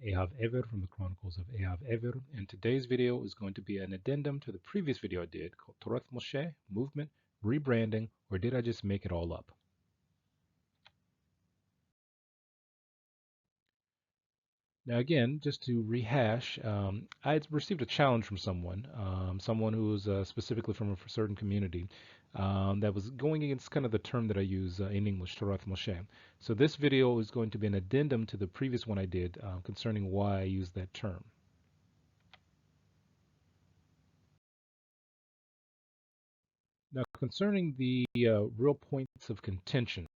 Ehav Ever from the Chronicles of Ehav Ever, and today's video is going to be an addendum to the previous video I did called Torath Mosheh, Movement, Rebranding, or Did I Just Make It All Up? Now again, just to rehash, I had received a challenge from someone who was specifically from a certain community that was going against kind of the term that I use in English, Torath Mosheh. So this video is going to be an addendum to the previous one I did concerning why I use that term. Now, concerning the real points of contention,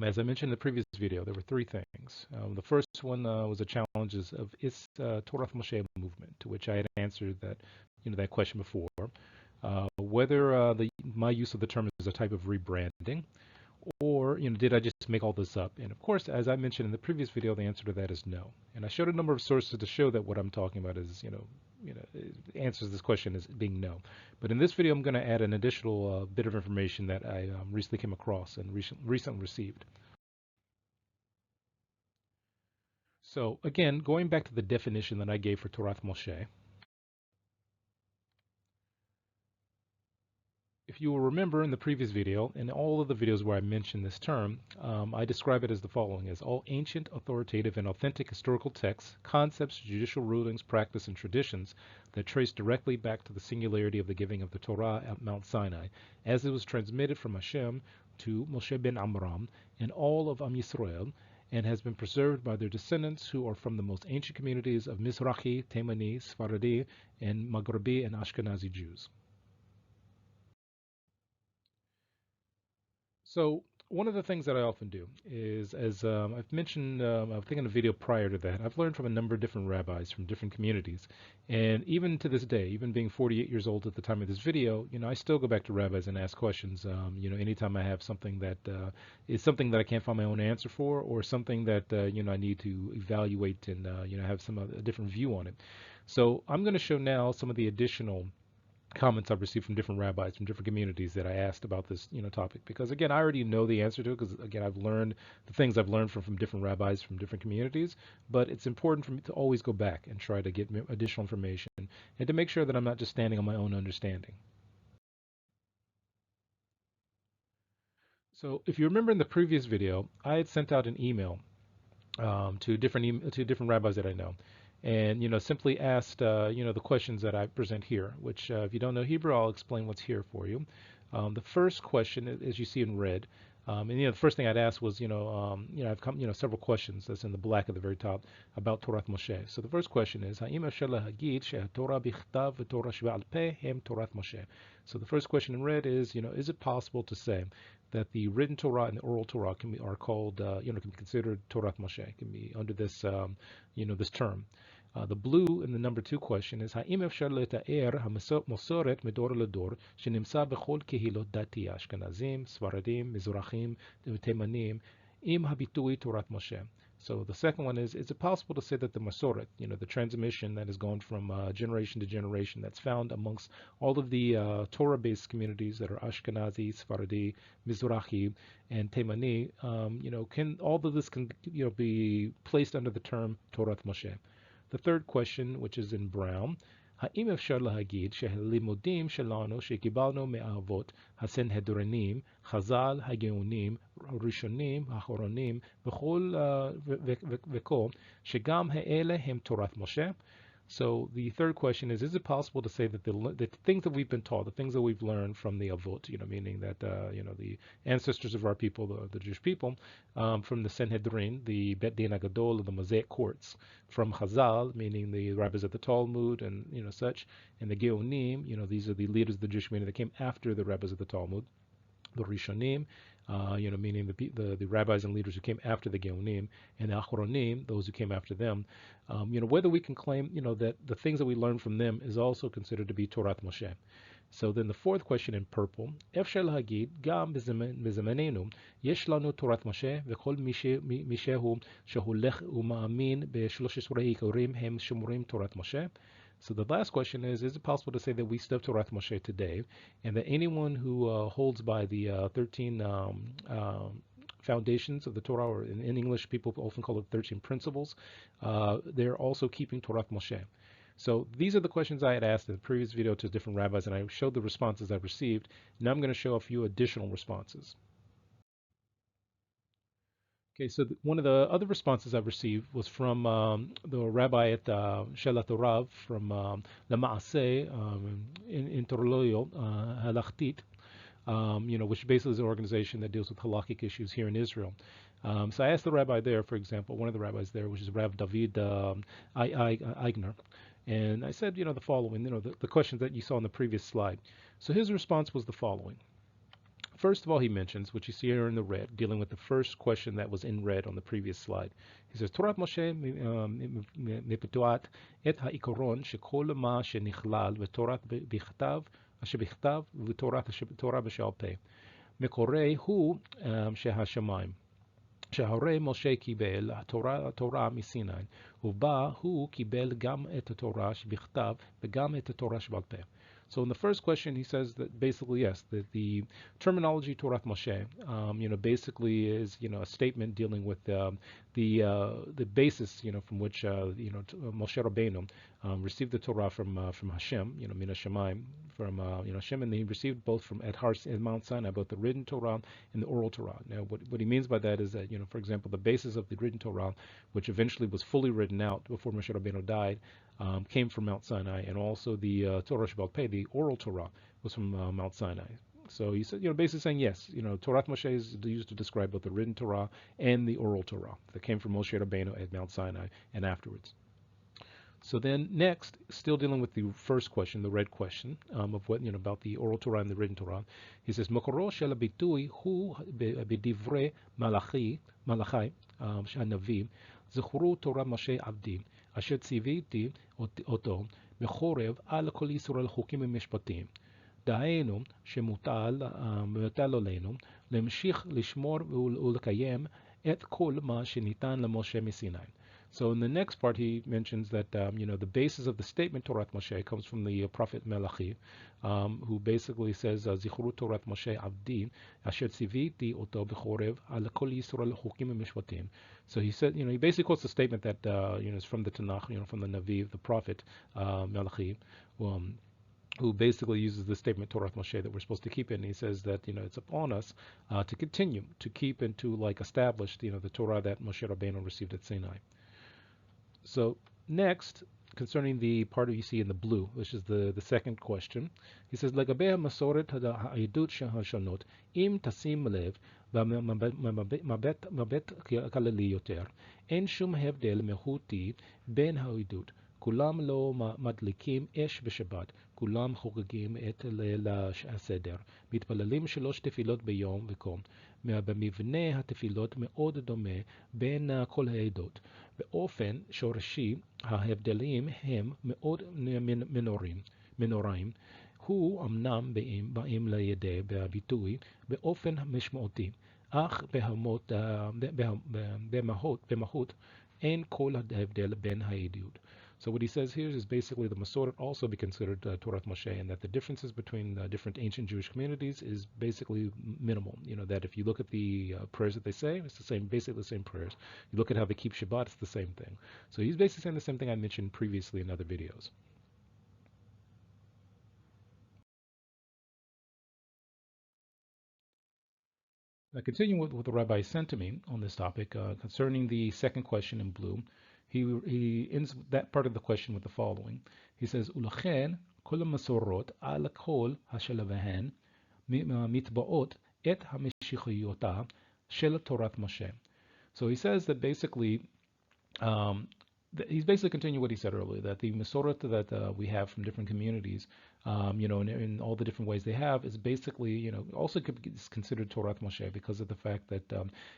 as I mentioned in the previous video, there were three things. The first one was the challenges of is Torath Mosheh movement, to which I had answered that, that question before. Whether my use of the term is a type of rebranding, or did I just make all this up? And of course, as I mentioned in the previous video, the answer to that is no. And I showed a number of sources to show that what I'm talking about is, answers this question as being no. But in this video, I'm going to add an additional bit of information that I recently came across and recently received. So again, going back to the definition that I gave for Torath Mosheh, if you will remember in the previous video, and all of the videos where I mentioned this term, I describe it as the following: as all ancient, authoritative, and authentic historical texts, concepts, judicial rulings, practice, and traditions that trace directly back to the singularity of the giving of the Torah at Mount Sinai, as it was transmitted from Hashem to Moshe ben Amram and all of Am Yisrael, and has been preserved by their descendants who are from the most ancient communities of Mizrahi, Temani, Sfaradi, and Maghrebi and Ashkenazi Jews. So one of the things that I often do is, as I've mentioned, I think in a video prior to that, I've learned from a number of different rabbis from different communities. And even to this day, even being 48 years old at the time of this video, I still go back to rabbis and ask questions, anytime I have something that is something that I can't find my own answer for, or something that, I need to evaluate and, have a different view on it. So I'm going to show now some of the additional comments I've received from different rabbis from different communities that I asked about this topic, because again I already know the answer to it, because again I've learned the things I've learned from different rabbis from different communities, but it's important for me to always go back and try to get additional information and to make sure that I'm not just standing on my own understanding. So if you remember in the previous video, I had sent out an email to different rabbis that I know, and simply asked the questions that I present here, which if you don't know Hebrew, I'll explain what's here for you. The first question, as you see in red, and the first thing I'd ask was, I've come, several questions that's in the black at the very top about Torath Mosheh. So the first question is, Ha'im efshar lahagid she'Torah bichtav v'Torah she'ba'al peh hem Torath Mosheh. So the first question in red is, is it possible to say that the written Torah and the oral Torah can be called, can be considered Torath Mosheh, can be under this, this term. The blue in the number two question is האם אפשר לתאר המסורת מדור לדור שנמצא בכל קהילות דתי אשכנזים, ספרדים, מזרחים ותימנים עם הביטוי תורת משה. So the second one is it possible to say that the Masoret, the transmission that has gone from generation to generation, that's found amongst all of the Torah-based communities that are Ashkenazi, Sfaradi, Mizrahi, and Temani, can all of this can be placed under the term Torath Mosheh? The third question, which is in brown, האם אפשר להגיד שהלימודים שלנו שקיבלנו מהאבות הסנהדרנים, חז"ל, הגאונים, הראשונים, האחרונים, וכל, שגם האלה הם תורת משה? So the third question is it possible to say that the things that we've been taught, the things that we've learned from the Avot, meaning that, the ancestors of our people, the Jewish people, from the Sanhedrin, the Bet Din HaGadol, the Mosaic courts, from Chazal, meaning the rabbis of the Talmud and, such, and the Geonim, these are the leaders of the Jewish community that came after the rabbis of the Talmud, the Rishonim, meaning the rabbis and leaders who came after the Geonim, and the Achronim, those who came after them, whether we can claim, that the things that we learn from them is also considered to be Torath Mosheh. So then the fourth question in purple, אפשר להגיד, גם בזמננו, יש לנו תורת משה, וכל מי שהולך ומאמין ב13 העיקרים הם שומרים תורת משה. So the last question is it possible to say that we still have Torath Mosheh today, and that anyone who holds by the 13 foundations of the Torah, or in English people often call it 13 principles. They're also keeping Torath Mosheh. So these are the questions I had asked in the previous video to different rabbis, and I showed the responses I've received. Now I'm going to show a few additional responses. Okay, so one of the other responses I've received was from the rabbi at Shelat Torav from Lama'aseh in Torloyo Halachtit, which basically is an organization that deals with halakhic issues here in Israel. So I asked the rabbi there, for example, one of the rabbis there, which is Rav David Eigner, and I said, the following, the questions that you saw in the previous slide. So his response was the following. First of all, he mentions, which you see here in the red, dealing with the first question that was in red on the previous slide. He says, Torath Mosheh מפתועת את העיקרון שכל מה שנכלל בתורת בכתב, אשר בכתב ותורה בשעל פה. מקורו הוא שהשמיים. שהרי משה קיבל התורה מסיני, ובה הוא קיבל גם את התורה שבכתב וגם את התורה שבעל פה. So in the first question, he says that basically, yes, that the terminology Torath Mosheh, basically is, a statement dealing with the basis, from which, Moshe Rabbeinu received the Torah from Hashem, Min Hashemayim, from, Hashem, and he received both from at Mount Sinai, both the written Torah and the oral Torah. Now, what he means by that is that, for example, the basis of the written Torah, which eventually was fully written out before Moshe Rabbeinu died, came from Mount Sinai, and also the Torah Shebal Peh, the oral Torah, was from Mount Sinai. So he said, basically saying yes, Torath Mosheh is used to describe both the written Torah and the oral Torah that came from Moshe Rabbeinu at Mount Sinai and afterwards. So then next, still dealing with the first question, the red question, of what, about the oral Torah and the written Torah, he says, מקורו של הביטוי הוא בדברי מלאכי, הנביא, זכרו תורה משה עבדי, אשר ציוויתי אותו בחורב על כל ישראל חוקים ומשפטים. דהיינו שמוטל עלינו להמשיך לשמור ולקיים את כל מה שניתן למשה מסיני. So in the next part, he mentions that the basis of the statement Torath Mosheh comes from the prophet Malachi, who basically says, "Zichru Torath Mosheh Avdi, Asher Tziviti Oto B'Chorev Al Kol Yisrael Chukim Mishpatim." So he said, he basically quotes the statement that is from the Tanakh, from the Navi, the prophet Malachi, who basically uses the statement Torath Mosheh that we're supposed to keep it. And he says that it's upon us to continue to keep and to establish the Torah that Moshe Rabbeinu received at Sinai. So next, concerning the part you see in the blue, which is the second question, he says, לגבי המסורת העדות השונות, אם תשים לב במבט כללי יותר, אין שום הבדל מהותי בין העדות. כולם לא מדליקים אש בשבת, כולם חוגגים את ליל הסדר, מתפללים 3 תפילות ביום וכל. במבנה התפילות מאוד דומה בין כל העדות. באופן שורשי ההבדלים הם מאוד מנוראים. הוא אמנם באים לידי הביטוי באופן משמעותי, אך במהות אין כל ההבדל בין העדות. So what he says here is basically the Masorah also be considered Torath Mosheh, and that the differences between different ancient Jewish communities is basically minimal. That if you look at the prayers that they say, it's the same, basically the same prayers. You look at how they keep Shabbat, it's the same thing. So he's basically saying the same thing I mentioned previously in other videos. Now, continuing with what the rabbi sent to me on this topic concerning the second question in blue, he ends that part of the question with the following. He says, "Ulachem kol masorot al kol hashalavehan mitbaot et hameshichiyota shel Torath Mosheh." So he says that basically, he's basically continuing what he said earlier, that the Masorah that we have from different communities, in all the different ways they have, is basically, also is considered Torath Mosheh because of the fact that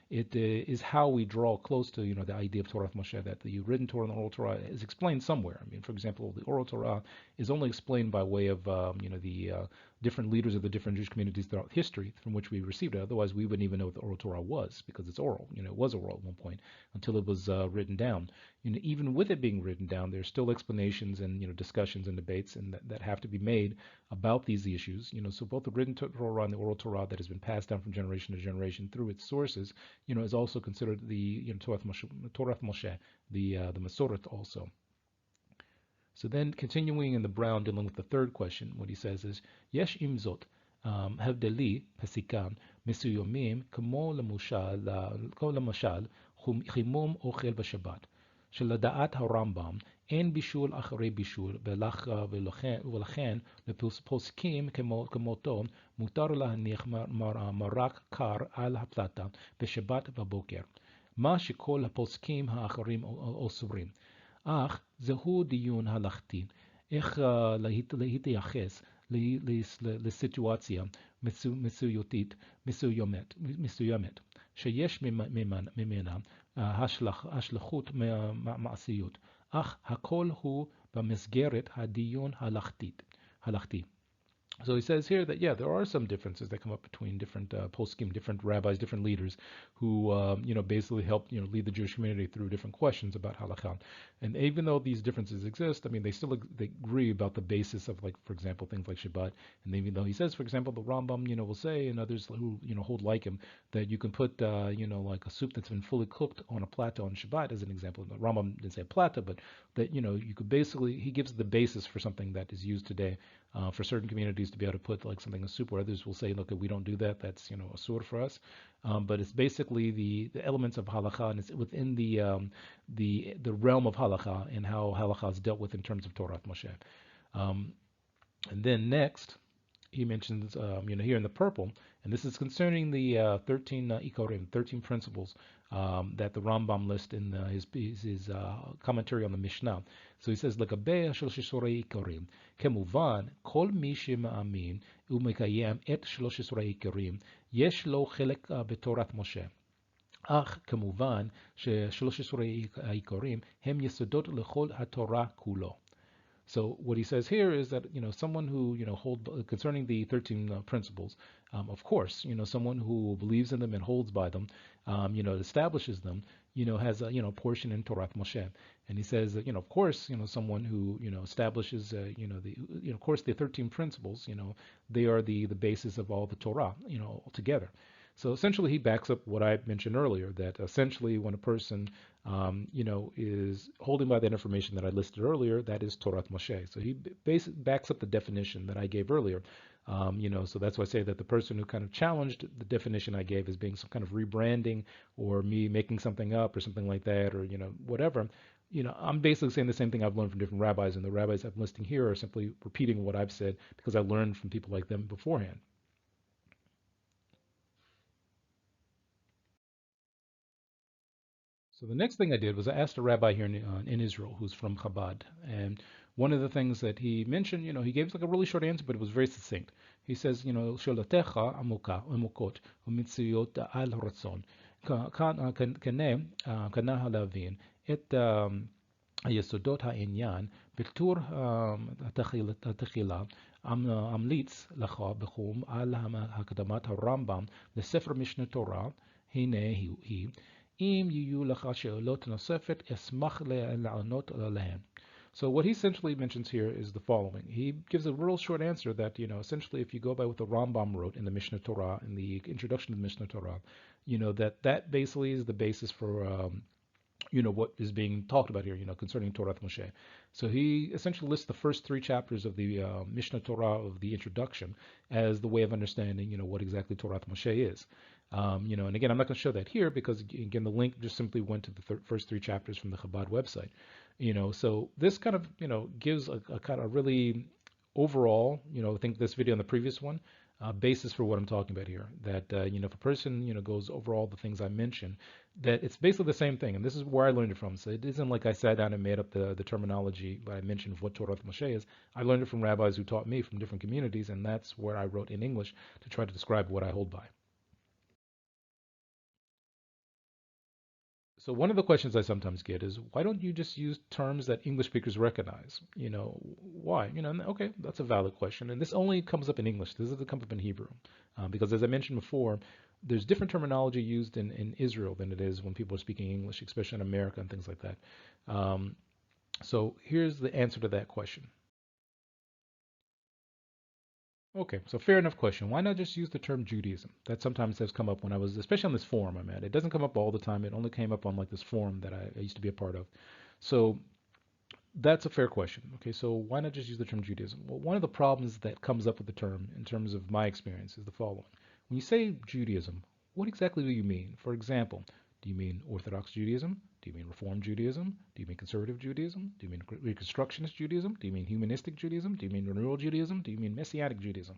it is how we draw close to, the idea of Torath Mosheh, that the written Torah and the oral Torah is explained somewhere. I mean, for example, the oral Torah is only explained by way of, the different leaders of the different Jewish communities throughout history from which we received it. Otherwise, we wouldn't even know what the oral Torah was because it's oral. It was oral at one point until it was written down. Even with it being written down, there's still explanations and discussions and debates and that have to be made made about these issues. So both the written Torah and the oral Torah that has been passed down from generation to generation through its sources, is also considered the Torath Mosheh, the Masorot also. So then continuing in the Brown, dealing with the third question, what he says is, Yesh imzot, הבדלי פסיקן מסוימים כמו למשל חימום אוכל בשבת שלדעת הרמב"ם אין בישול אחרי בישול ולכן לפוסקים כמותו מותר להניח מרק קר על הפלטה בשבת בבוקר, מה שכל הפוסקים האחרים אוסרים. אך זהו דיון הלכתי, איך להתייחס לסיטואציה מסוימת שיש ממנה השלכות מעשיות, אך הכל הוא במסגרת הדיון הלכתי. So he says here that, yeah, there are some differences that come up between different poskim, different rabbis, different leaders who, basically help, lead the Jewish community through different questions about halakha. And even though these differences exist, I mean, they agree about the basis of, like, for example, things like Shabbat. And even though he says, for example, the Rambam, will say, and others who, hold like him, that you can put, like a soup that's been fully cooked on a platter on Shabbat, as an example. The Rambam didn't say platter, but that, you could basically, he gives the basis for something that is used today. For certain communities to be able to put like something in soup, or others will say, look, we don't do that. That's a sur for us. But it's basically the elements of halakha, and it's within the realm of halakha and how halakha is dealt with in terms of Torath Mosheh. And then next, he mentions, here in the purple, and this is concerning the 13 ikorim, 13 principles that the Rambam lists in his commentary on the Mishnah. So he says, לגבי ה-13 עיקרים, כמובן, כל מי שמאמין ומקיים את 13 עיקרים, יש לו חלק בתורת משה. אך כמובן ש-13 העיקרים הם יסודות לכל התורה כולו. So what he says here is that, someone who, hold concerning the 13 principles, of course, someone who believes in them and holds by them, establishes them, has a, portion in Torath Mosheh. And he says that, of course, someone who, establishes, of course, the 13 principles, they are the basis of all the Torah, altogether. So essentially, he backs up what I mentioned earlier, that essentially when a person, is holding by that information that I listed earlier, that is Torath Mosheh. So he backs up the definition that I gave earlier. So that's why I say that the person who kind of challenged the definition I gave as being some kind of rebranding or me making something up or something like that, or, whatever, I'm basically saying the same thing I've learned from different rabbis, and the rabbis I'm listing here are simply repeating what I've said because I learned from people like them beforehand. So the next thing I did was I asked a rabbi here in Israel who's from Chabad, and one of the things that he mentioned, he gave us like a really short answer, but it was very succinct. He says, שאלותיך עמוקות ומצויות על רצון. כנא להבין את יסודות העניין בתור התחילה אמליץ לך בחום על הקדמת הרמב"ם לספר משנה תורה, הנה היא. אם יהיו לך שאלות נוספת, אשמח לענות עליהן. So what he essentially mentions here is the following. He gives a real short answer that, essentially if you go by what the Rambam wrote in the Mishnah Torah, in the introduction to the Mishnah Torah, that basically is the basis for, what is being talked about here, concerning Torath Mosheh. So he essentially lists the first 3 chapters of the Mishnah Torah of the introduction as the way of understanding, what exactly Torath Mosheh is. And again, I'm not going to show that here because, again, the link just simply went to the first 3 chapters from the Chabad website. So this kind of, gives a kind of really overall, I think this video and the previous one, basis for what I'm talking about here. That, if a person, goes over all the things I mentioned, that it's basically the same thing. And this is where I learned it from. So it isn't like I sat down and made up the terminology that I mentioned of what Torath Mosheh is. I learned it from rabbis who taught me from different communities, and that's where I wrote in English to try to describe what I hold by. So one of the questions I sometimes get is, why don't you just use terms that English speakers recognize? Why? Okay, that's a valid question. And this only comes up in English. This doesn't come up in Hebrew. Because as I mentioned before, there's different terminology used in Israel than it is when people are speaking English, especially in America and things like that. So here's the answer to that question. Okay, so fair enough question. Why not just use the term Judaism? That sometimes has come up when I was, especially on this forum I'm at. It doesn't come up all the time. It only came up on like this forum that I used to be a part of. So that's a fair question. Okay, so why not just use the term Judaism? Well, one of the problems that comes up with the term, in terms of my experience, is the following. When you say Judaism, what exactly do you mean? For example, do you mean Orthodox Judaism? Do you mean Reform Judaism? Do you mean Conservative Judaism? Do you mean Reconstructionist Judaism? Do you mean Humanistic Judaism? Do you mean Renewal Judaism? Do you mean Messianic Judaism?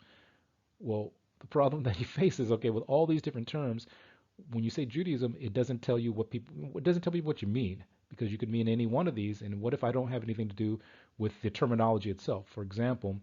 Well, the problem that you face is, okay, with all these different terms, when you say Judaism, it doesn't tell you it doesn't tell people what you mean, because you could mean any one of these. And what if I don't have anything to do with the terminology itself? For example,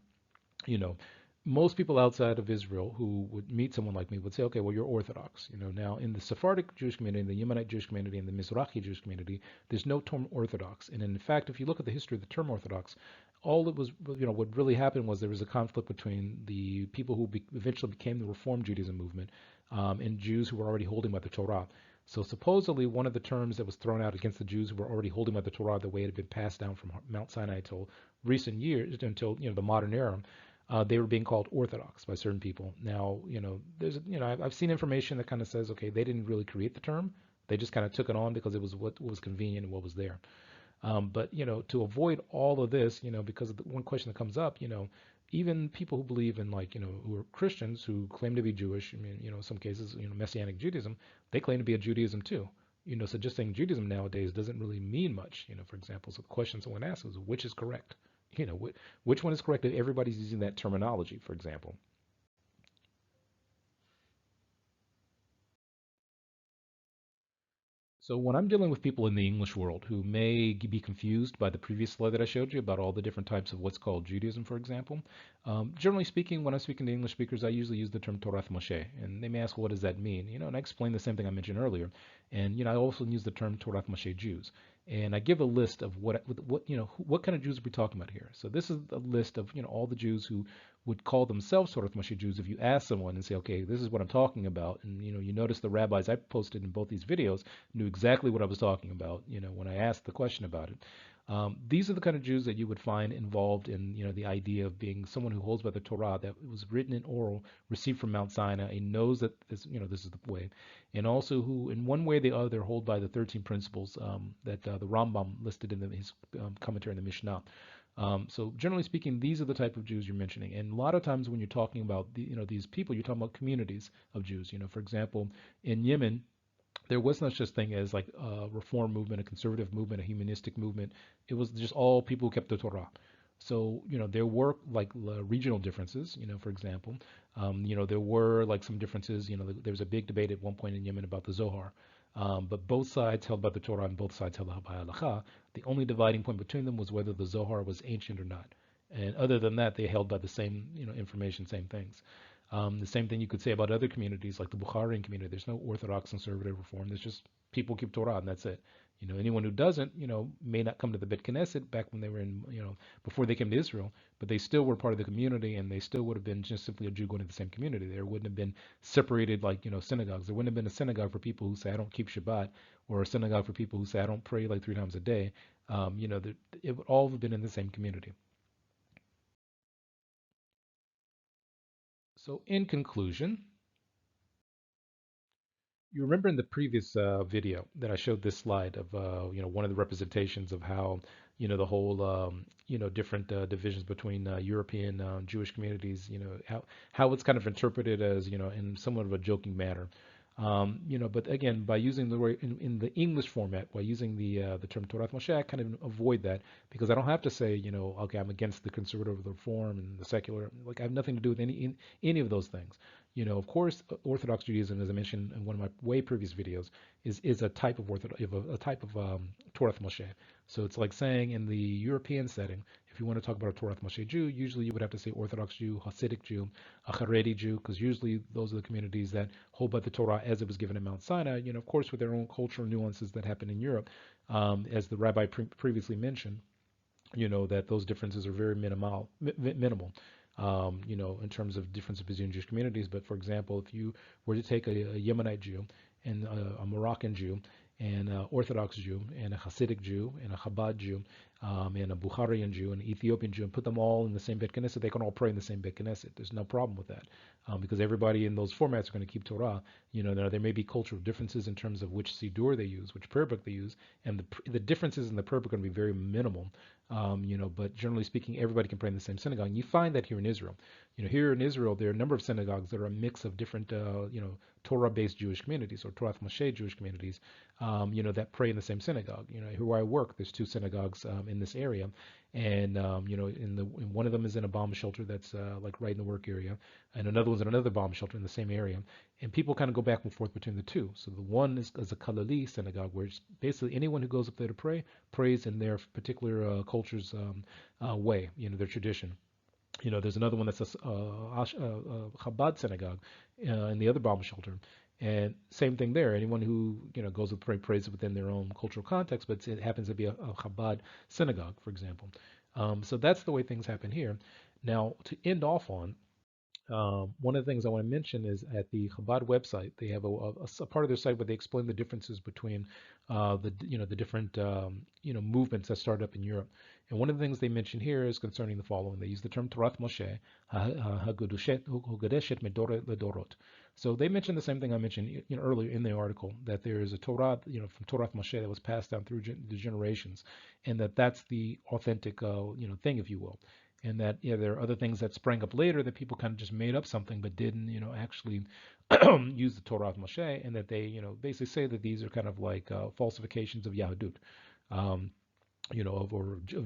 you know, most people outside of Israel who would meet someone like me would say, okay, well, you're Orthodox. Now in the Sephardic Jewish community, the Yemenite Jewish community, and the Mizrahi Jewish community, there's no term Orthodox. And in fact, if you look at the history of the term Orthodox, all it was, what really happened was there was a conflict between the people who eventually became the Reform Judaism movement and Jews who were already holding by the Torah. So supposedly one of the terms that was thrown out against the Jews who were already holding by the Torah, the way it had been passed down from Mount Sinai until recent years, until the modern era, they were being called Orthodox by certain people. Now, there's, I've seen information that kind of says, okay, they didn't really create the term. They just kind of took it on because it was what was convenient and what was there. But to avoid all of this, because of the one question that comes up, even people who believe in, like, who are Christians who claim to be Jewish, I mean, in some cases, Messianic Judaism, they claim to be a Judaism too. So just saying Judaism nowadays doesn't really mean much. For example, so the question someone asks is, which is correct? Which one is correct if everybody's using that terminology, for example? So when I'm dealing with people in the English world who may be confused by the previous slide that I showed you about all the different types of what's called Judaism, for example, generally speaking, when I'm speaking to English speakers, I usually use the term Torath Mosheh, and they may ask, well, what does that mean? And I explain the same thing I mentioned earlier, and I also use the term Torath Mosheh Jews, and I give a list of what kind of Jews are we talking about here. So this is a list of all the Jews who would call themselves Torath Mosheh Jews. If you ask someone and say, okay, this is what I'm talking about, and you notice the rabbis I posted in both these videos knew exactly what I was talking about, when I asked the question about it. These are the kind of Jews that you would find involved in, the idea of being someone who holds by the Torah that was written in oral, received from Mount Sinai, and knows that this is the way, and also who, in one way or the other, hold by the 13 principles that the Rambam listed in his commentary in the Mishnah. So generally speaking, these are the type of Jews you're mentioning. And a lot of times when you're talking about these people, you're talking about communities of Jews. For example, in Yemen, there was no such thing as like a reform movement, a conservative movement, a humanistic movement. It was just all people who kept the Torah. So, there were like regional differences, for example. There were like some differences. There was a big debate at one point in Yemen about the Zohar. But both sides held by the Torah and both sides held by Halakha. The only dividing point between them was whether the Zohar was ancient or not. And other than that, they held by the same, information, same things. The same thing you could say about other communities like the Bukharian community. There's no Orthodox conservative reform. There's just people keep Torah and that's it. Anyone who doesn't, may not come to the Bet Knesset back when they were in, before they came to Israel, but they still were part of the community and they still would have been just simply a Jew going to the same community. There wouldn't have been separated like, synagogues. There wouldn't have been a synagogue for people who say, I don't keep Shabbat, or a synagogue for people who say, I don't pray like 3 times a day. It would all have been in the same community. So in conclusion, you remember in the previous video that I showed this slide of one of the representations of how the whole different divisions between European Jewish communities, how it's kind of interpreted as in somewhat of a joking manner. But again, by using the word in the English format, by using the term Torath Mosheh, I kind of avoid that because I don't have to say okay, I'm against the conservative, the reform, and the secular. Like I have nothing to do with any of those things. Of course, Orthodox Judaism, as I mentioned in one of my way previous videos, is a type of a type of Torath Moshe. So it's like saying in the European setting, if you want to talk about a Torath Moshe Jew, usually you would have to say Orthodox Jew, Hasidic Jew, a Haredi Jew, because usually those are the communities that hold by the Torah as it was given in Mount Sinai. Of course, with their own cultural nuances that happen in Europe, as the rabbi previously mentioned. That those differences are very minimal. In terms of differences between Jewish communities. But for example, if you were to take a Yemenite Jew and a Moroccan Jew and an Orthodox Jew and a Hasidic Jew and a Chabad Jew, and a Bukharian Jew and an Ethiopian Jew and put them all in the same Beit Knesset, they can all pray in the same Beit Knesset. There's no problem with that because everybody in those formats are going to keep Torah. There may be cultural differences in terms of which Siddur they use, which prayer book they use, and the differences in the prayer book are going to be very minimal. But generally speaking, everybody can pray in the same synagogue. And you find that here in Israel. Here in Israel, there are a number of synagogues that are a mix of different, Torah-based Jewish communities or Torath Mosheh Jewish communities, that pray in the same synagogue. Here where I work, there's two synagogues in this area, and in one of them is in a bomb shelter that's like right in the work area, and another one's in another bomb shelter in the same area, and people kind of go back and forth between the two. So the one is a Kalali synagogue, where it's basically anyone who goes up there to pray prays in their particular culture's way, their tradition. There's another one that's a Chabad synagogue in the other bomb shelter. And same thing there. Anyone who goes to pray prays within their own cultural context, but it happens to be a Chabad synagogue, for example. So that's the way things happen here. Now, to end off on, one of the things I want to mention is at the Chabad website, they have a part of their site where they explain the differences between the different movements that started up in Europe. And one of the things they mention here is concerning the following. They use the term Torath Mosheh, Hagadeshet Ledorot. So they mention the same thing I mentioned earlier in the article, that there is a Torah, from Torath Mosheh that was passed down through the generations, and that's the authentic, thing, if you will. And that there are other things that sprang up later that people kind of just made up something but didn't actually use the Torath Mosheh, and that they basically say that these are kind of like falsifications of Yahudut, of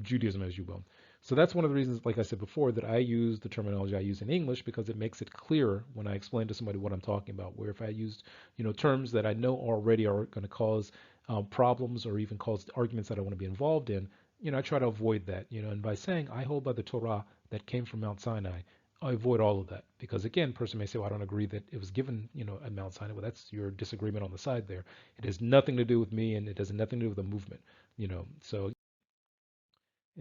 Judaism, as you will. So that's one of the reasons, like I said before, that I use the terminology I use in English, because it makes it clearer when I explain to somebody what I'm talking about. Where if I used terms that I know already are going to cause problems or even cause arguments that I want to be involved in, I try to avoid that. And by saying I hold by the Torah that came from Mount Sinai, I avoid all of that, because again, a person may say, well, I don't agree that it was given, at Mount Sinai. Well, that's your disagreement on the side there. It has nothing to do with me, and it has nothing to do with the movement. So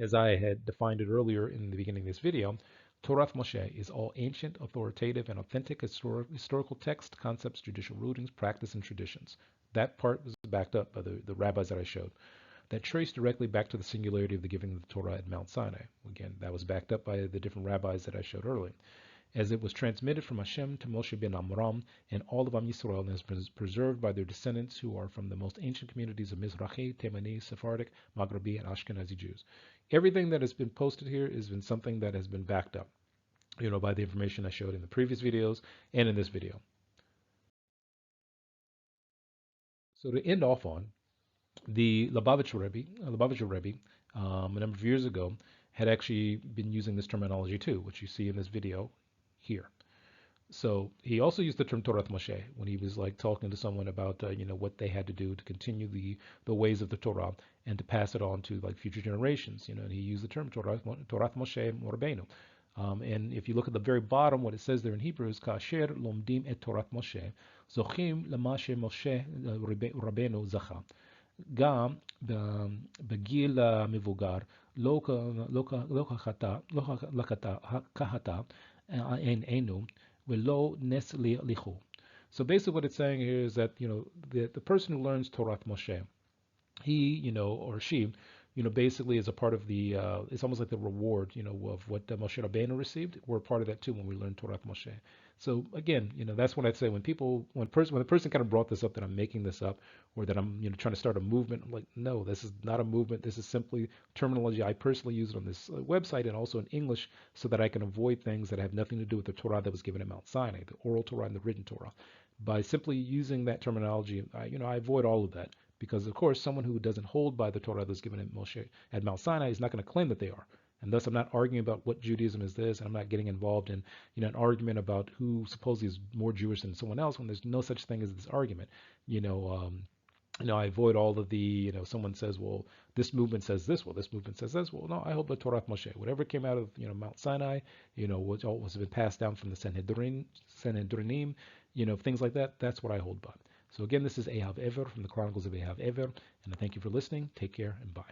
as I had defined it earlier in the beginning of this video, Torath Mosheh is all ancient, authoritative, and authentic historical text, concepts, judicial rulings, practice, and traditions. That part was backed up by the rabbis that I showed, that trace directly back to the singularity of the giving of the Torah at Mount Sinai. Again, that was backed up by the different rabbis that I showed earlier. As it was transmitted from Hashem to Moshe ben Amram and all of Am Yisrael, and has been preserved by their descendants who are from the most ancient communities of Mizrahi, Temani, Sephardic, Maghrebi, and Ashkenazi Jews. Everything that has been posted here has been something that has been backed up, by the information I showed in the previous videos and in this video. So to end off on, the Lubavitcher Rebbe, a number of years ago, had actually been using this terminology too, which you see in this video here. So he also used the term Torath Mosheh when he was like talking to someone about what they had to do to continue the ways of the Torah and to pass it on to like future generations. And he used the term Torath Mosheh Rabbeinu. And if you look at the very bottom, what it says there in Hebrew is Kasher lomdim et Torath Mosheh zochim lama Moshe Rabbeinu zacha. גם בגיל המבוגר לא כהתה עינינו ולא נס ליחו. So basically what it's saying here is that, the person who learns Torath Moshe, he, or she, basically is a part of the, it's almost like the reward, of what Moshe Rabbeinu received. We're part of that too when we learn Torath Moshe. So again, that's what I'd say when the person kind of brought this up that I'm making this up, or that I'm, trying to start a movement. I'm like, no, this is not a movement. This is simply terminology I personally use it on this website and also in English, so that I can avoid things that have nothing to do with the Torah that was given at Mount Sinai, the oral Torah and the written Torah. By simply using that terminology, I avoid all of that. Because of course, someone who doesn't hold by the Torah that's given at Mount Sinai is not going to claim that they are. And thus, I'm not arguing about what Judaism is this, and I'm not getting involved in an argument about who supposedly is more Jewish than someone else, when there's no such thing as this argument. I avoid all of the, someone says, well, this movement says this, well, this movement says this. Well, no, I hold the Torath Mosheh. Whatever came out of, Mount Sinai, what all was been passed down from the Sanhedrinim, things like that, that's what I hold by. So again, this is Ehav Ever from the Chronicles of Ehav Ever, and I thank you for listening. Take care and bye.